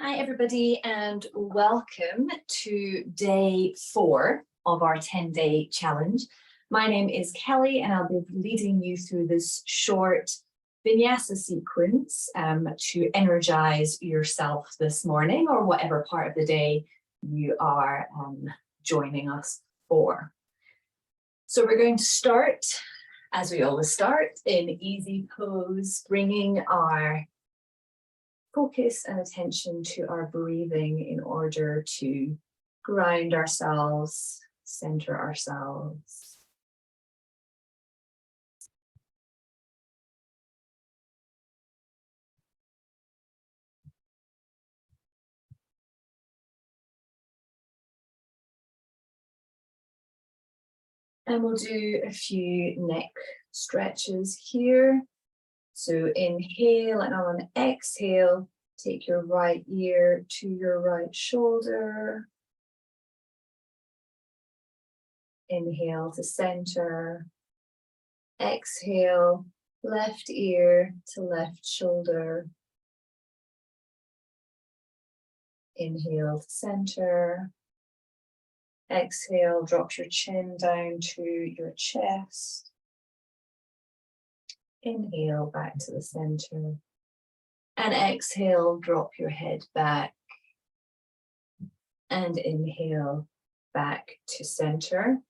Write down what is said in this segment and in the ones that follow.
Hi everybody and welcome to day 4 of our 10-day challenge. My name is Kelly and I'll be leading you through this short vinyasa sequence to energize yourself this morning or whatever part of the day you are joining us for. So we're going to start, as we always start, in easy pose, bringing our focus and attention to our breathing in order to ground ourselves, center ourselves. And we'll do a few neck stretches here. So inhale, and on an exhale, take your right ear to your right shoulder. Inhale to center. Exhale, left ear to left shoulder. Inhale to center. Exhale, drop your chin down to your chest. Inhale back to the center. And exhale, drop your head back. And inhale back to center.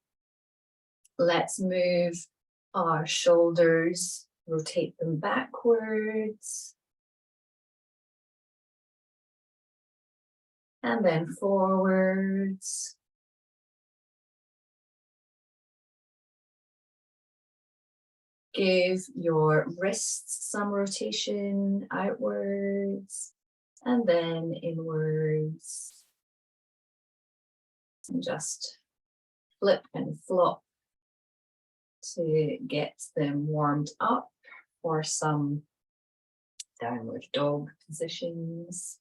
Let's move our shoulders, rotate them backwards. And then forwards. Give your wrists some rotation outwards and then inwards. And just flip and flop to get them warmed up for some downward dog positions.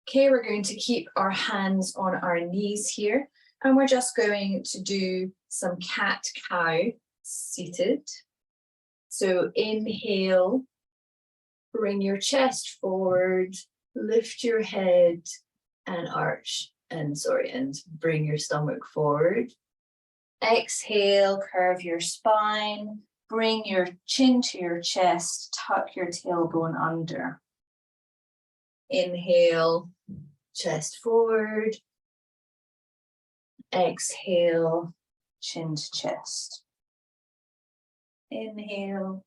Okay, we're going to keep our hands on our knees here, and we're just going to do some cat-cow seated. So inhale, bring your chest forward, lift your head and arch, and bring your stomach forward. Exhale, curve your spine, bring your chin to your chest, tuck your tailbone under. Inhale, chest forward. Exhale, chin to chest. Inhale.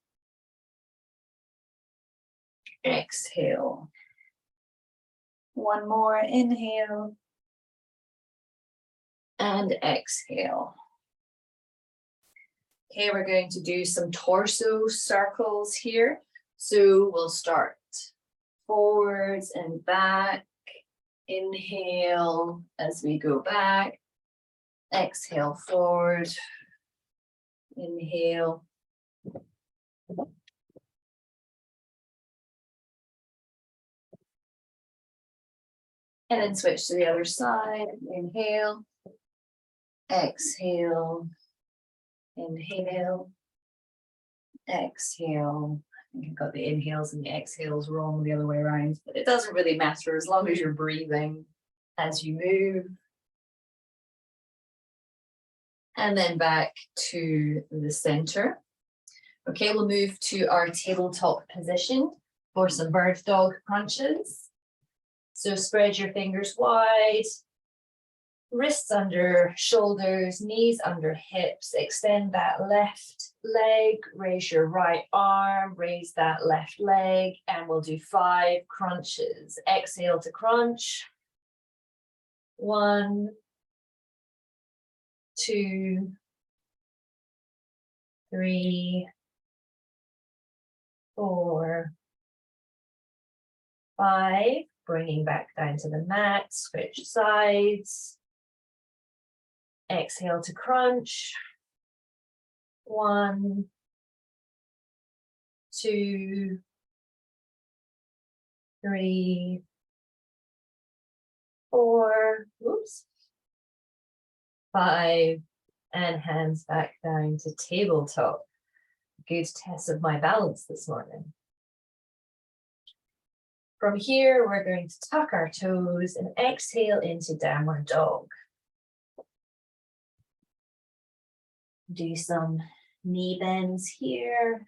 Exhale. One more, inhale. And exhale. Okay, we're going to do some torso circles here. So we'll start forwards and back. Inhale as we go back. Exhale forward. Inhale. And then switch to the other side. Inhale. Exhale. Inhale. Exhale. I think I got the inhales and the exhales wrong the other way around, but it doesn't really matter as long as you're breathing as you move. And then back to the center. Okay, we'll move to our tabletop position for some bird dog crunches. So spread your fingers wide, wrists under shoulders, knees under hips, extend that left leg, raise your right arm, raise that left leg, and we'll do 5 crunches. Exhale to crunch. 1, 2, 3, 4, 5. Bringing back down to the mat, switch sides. Exhale to crunch. 1, 2, 3, 4, 5, and hands back down to tabletop. Good test of my balance this morning. From here, we're going to tuck our toes and exhale into downward dog. Do some knee bends here.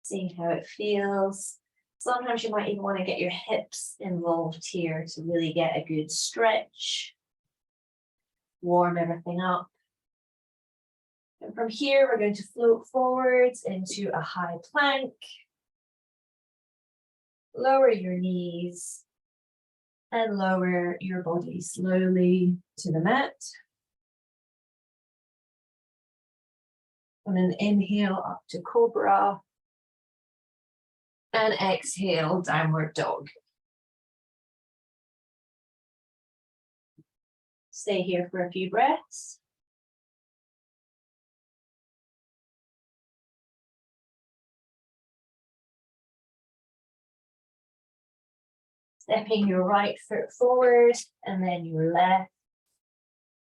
Seeing how it feels. Sometimes you might even want to get your hips involved here to really get a good stretch. Warm everything up. And from here, we're going to float forwards into a high plank. Lower your knees and lower your body slowly to the mat. And then inhale up to cobra. And exhale, downward dog. Stay here for a few breaths. Stepping your right foot forward and then your left.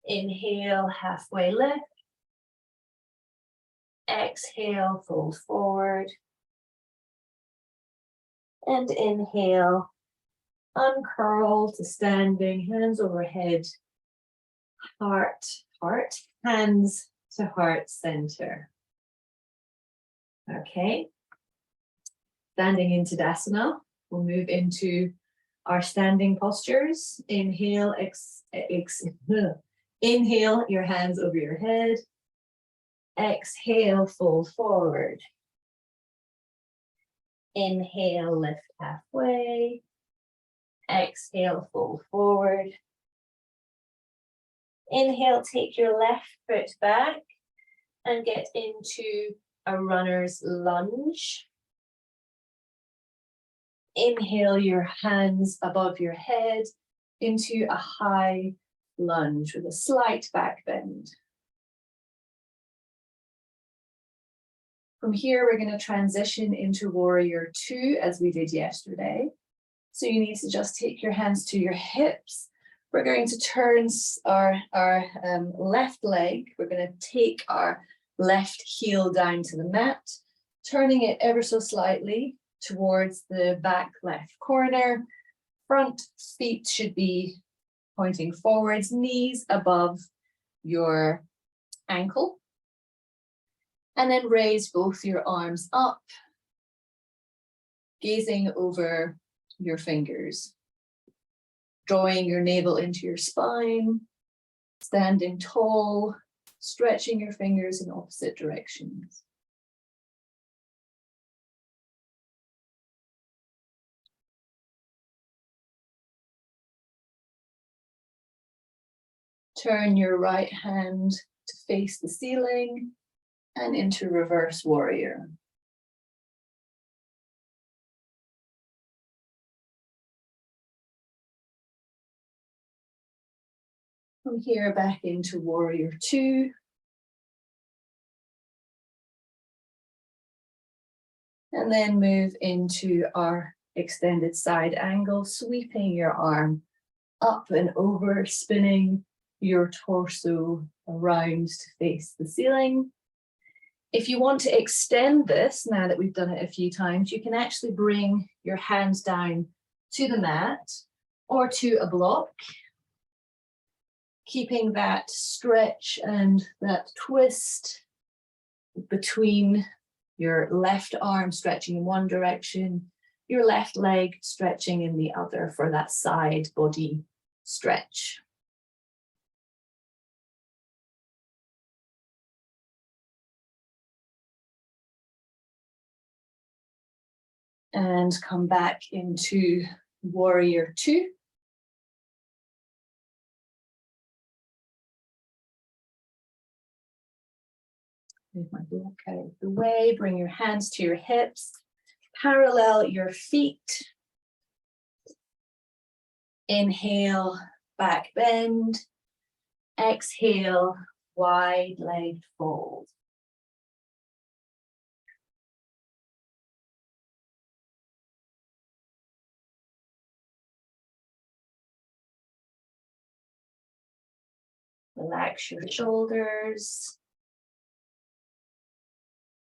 Inhale, halfway lift. Exhale, fold forward. And inhale, uncurl to standing, hands overhead, hands to heart center. Okay. Standing in Tadasana, we'll move into our standing postures. Inhale, inhale, your hands over your head. Exhale, fold forward. Inhale, lift halfway. Exhale, fold forward. Inhale, take your left foot back and get into a runner's lunge. Inhale your hands above your head into a high lunge with a slight back bend. From here, we're going to transition into Warrior Two as we did yesterday. So you need to just take your hands to your hips. We're going to turn our left leg. We're going to take our left heel down to the mat, turning it ever so slightly towards the back left corner. Front feet should be pointing forwards, knees above your ankle. And then raise both your arms up, gazing over your fingers, drawing your navel into your spine, standing tall, stretching your fingers in opposite directions. Turn your right hand to face the ceiling and into reverse warrior. From here back into Warrior Two. And then move into our extended side angle, sweeping your arm up and over, spinning your torso around to face the ceiling. If you want to extend this, now that we've done it a few times, you can actually bring your hands down to the mat or to a block, keeping that stretch and that twist between your left arm stretching in one direction, your left leg stretching in the other for that side body stretch. And come back into Warrior Two. Move my block out of the way, bring your hands to your hips, parallel your feet. Inhale, back bend. Exhale, wide leg fold. Relax your shoulders.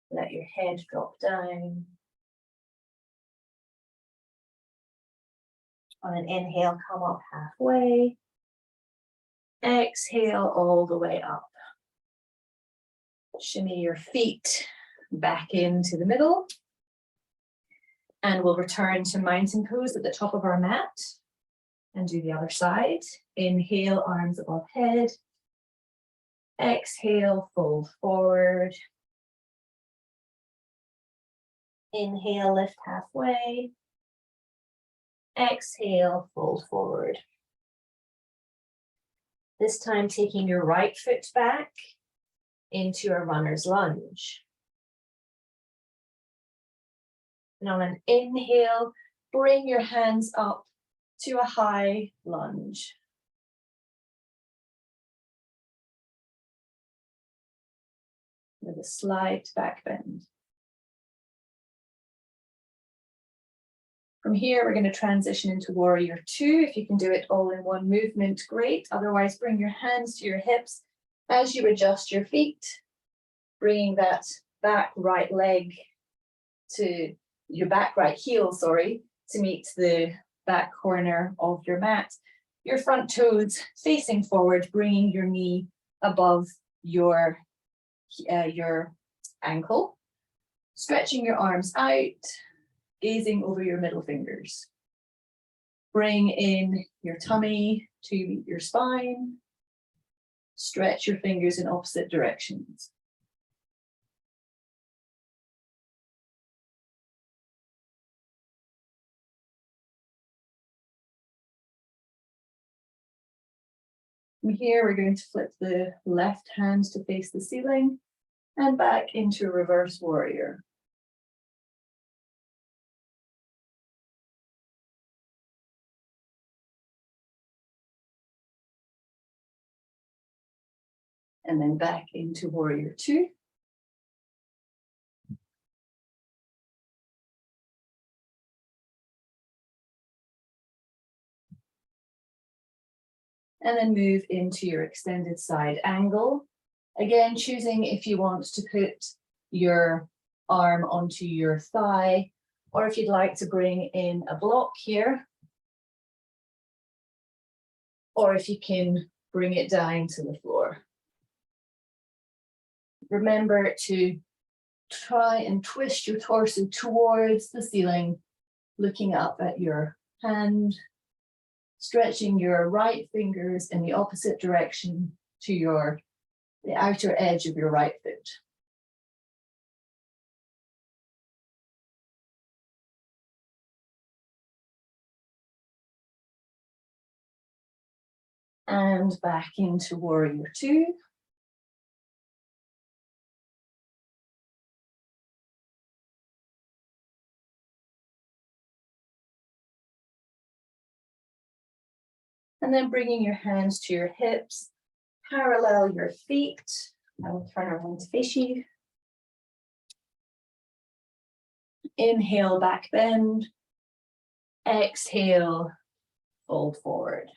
Let your head drop down. On an inhale, come up halfway. Exhale all the way up. Shimmy your feet back into the middle. And we'll return to mountain pose at the top of our mat. And do the other side. Inhale, arms above head. Exhale, fold forward. Inhale, lift halfway. Exhale, fold forward. This time taking your right foot back into a runner's lunge. And on an inhale, bring your hands up to a high lunge. With a slight back bend. From here, we're going to transition into Warrior Two. If you can do it all in one movement, great. Otherwise, bring your hands to your hips as you adjust your feet, bringing that back right leg to your back right heel, sorry, to meet the back corner of your mat. Your front toes facing forward, bringing your knee above your ankle, stretching your arms out, gazing over your middle fingers. Bring in your tummy to meet your spine. Stretch your fingers in opposite directions. From here, we're going to flip the left hand to face the ceiling and back into reverse warrior. And then back into Warrior Two. And then move into your extended side angle. Again, choosing if you want to put your arm onto your thigh, or if you'd like to bring in a block here, or if you can bring it down to the floor. Remember to try and twist your torso towards the ceiling, looking up at your hand, stretching your right fingers in the opposite direction to the outer edge of your right foot. And back into Warrior Two. And then bringing your hands to your hips, parallel your feet. I will turn around to face you. Inhale, back bend. Exhale, fold forward.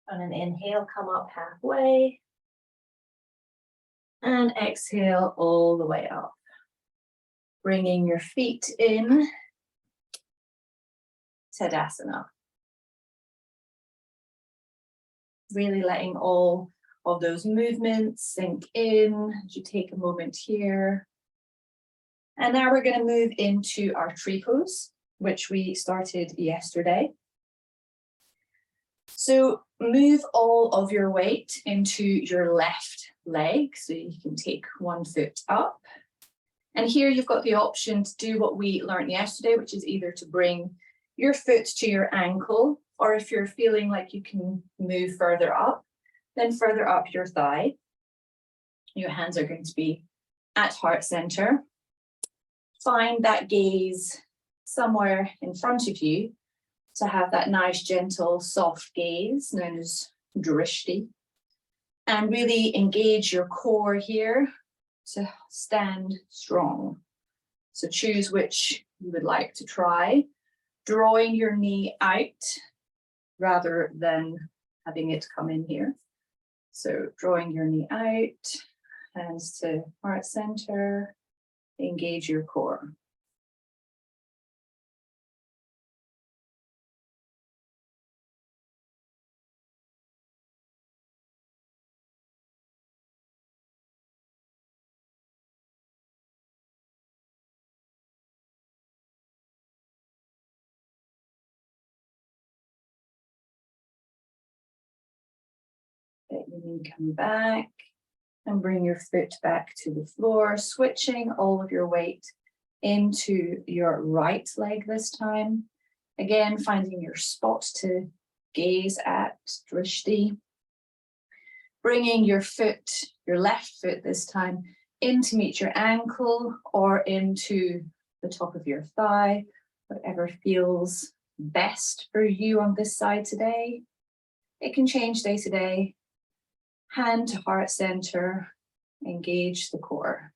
On an inhale, come up halfway. And exhale all the way up. Bringing your feet in, Tadasana. Really letting all of those movements sink in as you take a moment here. And now we're going to move into our tree pose, which we started yesterday. So move all of your weight into your left leg, so you can take one foot up. And here you've got the option to do what we learned yesterday, which is either to bring your foot to your ankle, or if you're feeling like you can move further up, then further up your thigh. Your hands are going to be at heart center. Find that gaze somewhere in front of you to have that nice, gentle, soft gaze known as drishti. And really engage your core here to stand strong. So choose which you would like to try. Drawing your knee out rather than having it come in here. So drawing your knee out, hands to heart center, engage your core. Let your knee come back and bring your foot back to the floor, switching all of your weight into your right leg this time. Again, finding your spot to gaze at, drishti. Bringing your foot, your left foot this time, in to meet your ankle or into the top of your thigh, whatever feels best for you on this side today. It can change day to day. Hand to heart center, engage the core.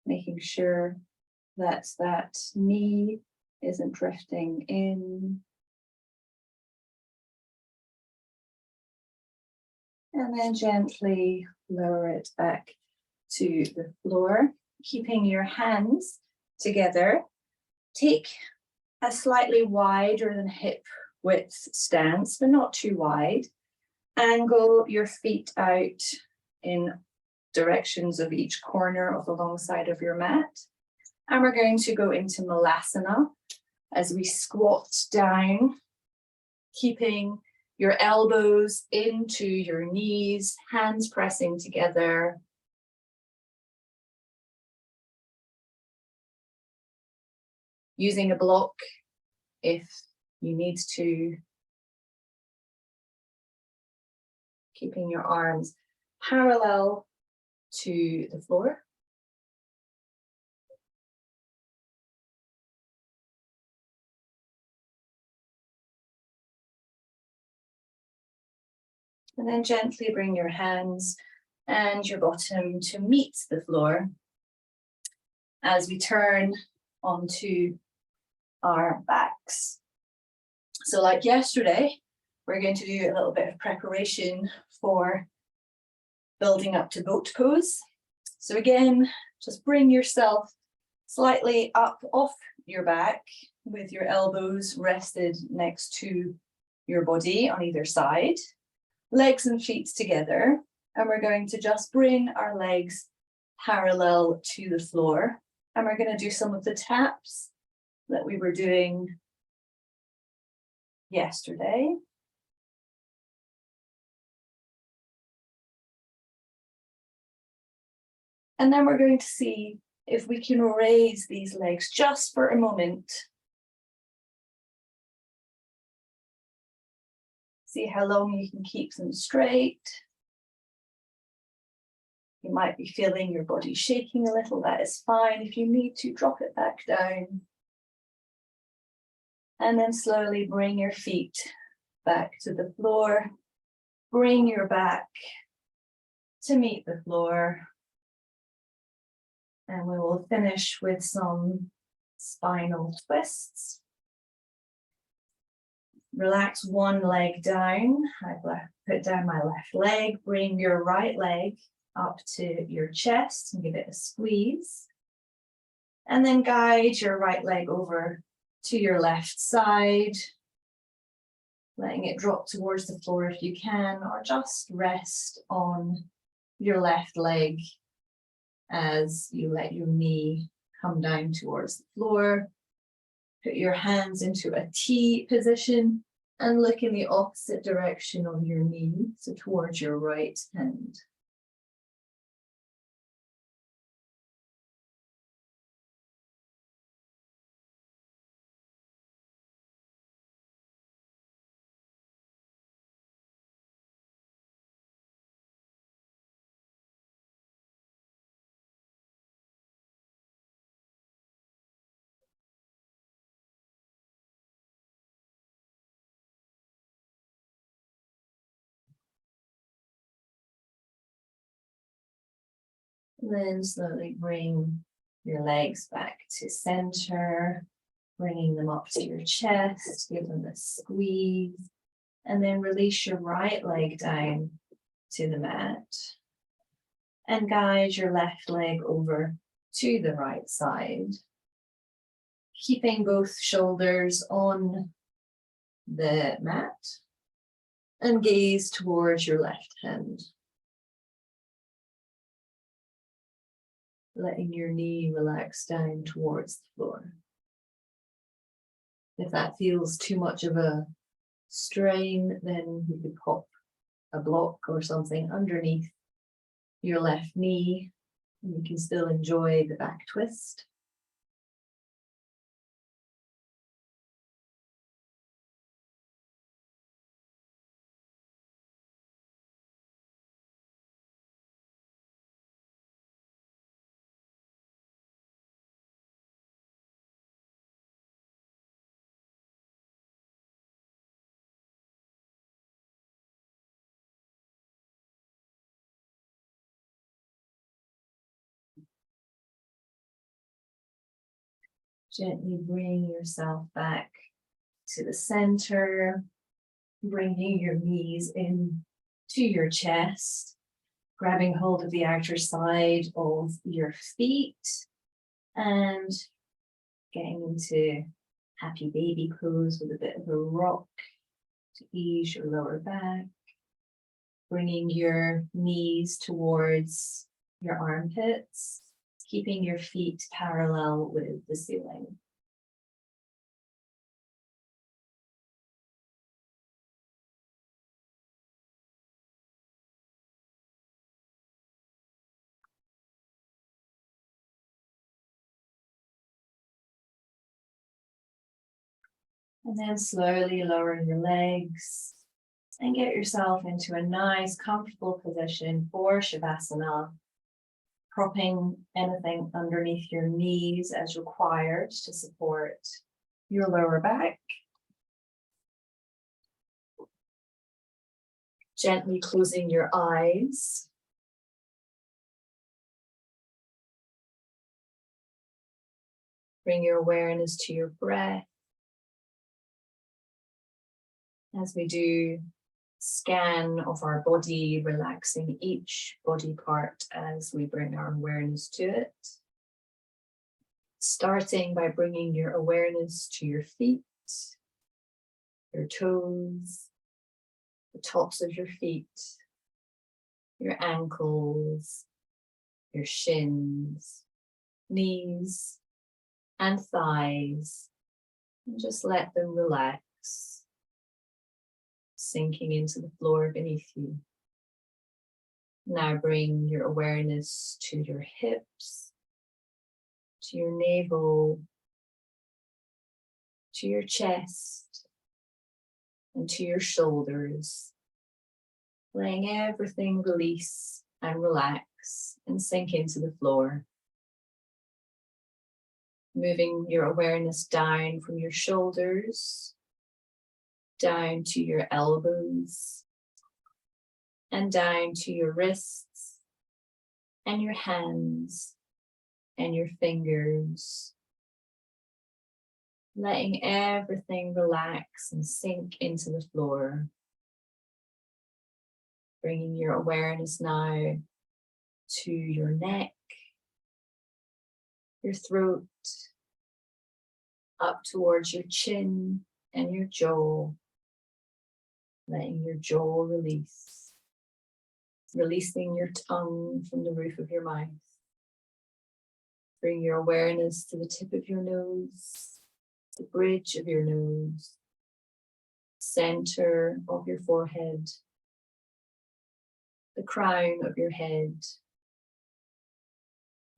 Making sure that that knee isn't drifting in. And then gently lower it back to the floor, keeping your hands together. Take a slightly wider than hip width stance, but not too wide. Angle your feet out in directions of each corner of the long side of your mat. And we're going to go into Malasana as we squat down, keeping your elbows into your knees, hands pressing together. Using a block if you need to. Keeping your arms parallel to the floor. And then gently bring your hands and your bottom to meet the floor as we turn onto our backs. So like yesterday, we're going to do a little bit of preparation for building up to boat pose. So again, just bring yourself slightly up off your back with your elbows rested next to your body on either side. Legs and feet together, and we're going to just bring our legs parallel to the floor, and we're going to do some of the taps that we were doing yesterday. And then we're going to see if we can raise these legs just for a moment. See how long you can keep them straight. You might be feeling your body shaking a little, that is fine. If you need to, drop it back down. And then slowly bring your feet back to the floor. Bring your back to meet the floor. And we will finish with some spinal twists. Relax one leg down. I've put down my left leg. Bring your right leg up to your chest and give it a squeeze. And then guide your right leg over to your left side, letting it drop towards the floor if you can, or just rest on your left leg as you let your knee come down towards the floor. Put your hands into a T position and look in the opposite direction of your knee, so towards your right hand. And then slowly bring your legs back to center, bringing them up to your chest, give them a squeeze, and then release your right leg down to the mat. And guide your left leg over to the right side, keeping both shoulders on the mat and gaze towards your left hand. Letting your knee relax down towards the floor. If that feels too much of a strain, then you could pop a block or something underneath your left knee, and you can still enjoy the back twist. Gently bring yourself back to the center, bringing your knees in to your chest, grabbing hold of the outer side of your feet and getting into happy baby pose with a bit of a rock to ease your lower back, bringing your knees towards your armpits, keeping your feet parallel with the ceiling. And then slowly lower your legs and get yourself into a nice, comfortable position for Shavasana, propping anything underneath your knees as required to support your lower back. Gently closing your eyes. Bring your awareness to your breath. As we do scan of our body, relaxing each body part as we bring our awareness to it. Starting by bringing your awareness to your feet, your toes, the tops of your feet, your ankles, your shins, knees, and thighs, and just let them relax, sinking into the floor beneath you. Now bring your awareness to your hips, to your navel, to your chest, and to your shoulders, letting everything release and relax and sink into the floor. Moving your awareness down from your shoulders, down to your elbows, and down to your wrists, and your hands, and your fingers. Letting everything relax and sink into the floor. Bringing your awareness now to your neck, your throat, up towards your chin and your jaw. Letting your jaw release. Releasing your tongue from the roof of your mouth. Bring your awareness to the tip of your nose, the bridge of your nose, center of your forehead, the crown of your head.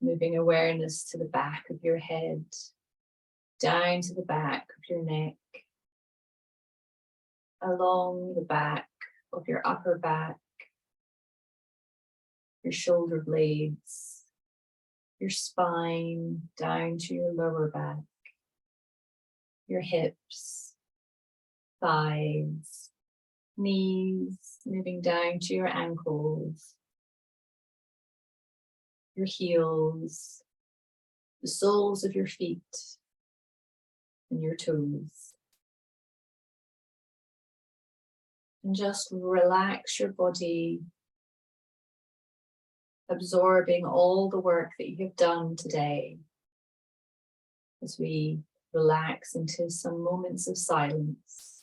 Moving awareness to the back of your head, down to the back of your neck, along the back of your upper back, your shoulder blades, your spine, down to your lower back, your hips, thighs, knees, moving down to your ankles, your heels, the soles of your feet, and your toes. And just relax your body, absorbing all the work that you have done today as we relax into some moments of silence.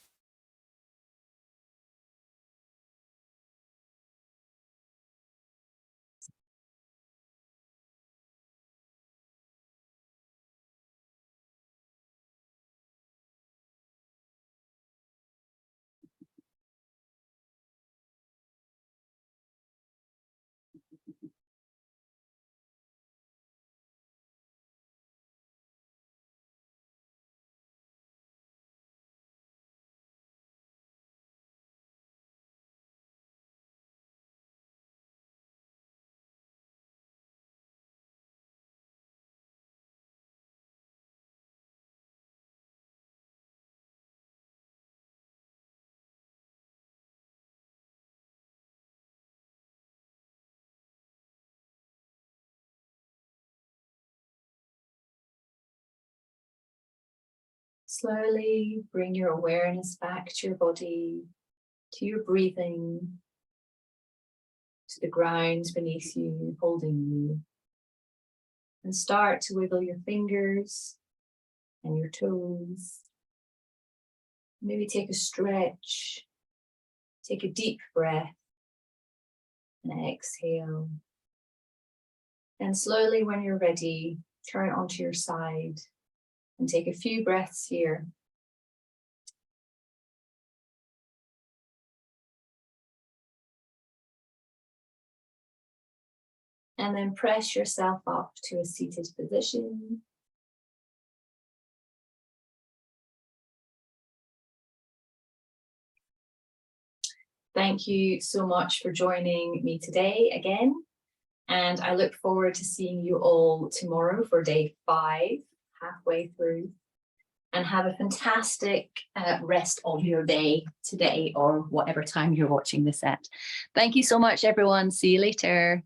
Slowly bring your awareness back to your body, to your breathing, to the ground beneath you, holding you. And start to wiggle your fingers and your toes. Maybe take a stretch, take a deep breath, and exhale. And slowly, when you're ready, turn onto your side and take a few breaths here. And then press yourself up to a seated position. Thank you so much for joining me today again. And I look forward to seeing you all tomorrow for day 5, halfway through. And have a fantastic rest of your day today or whatever time you're watching this at. Thank you so much, everyone. See you later.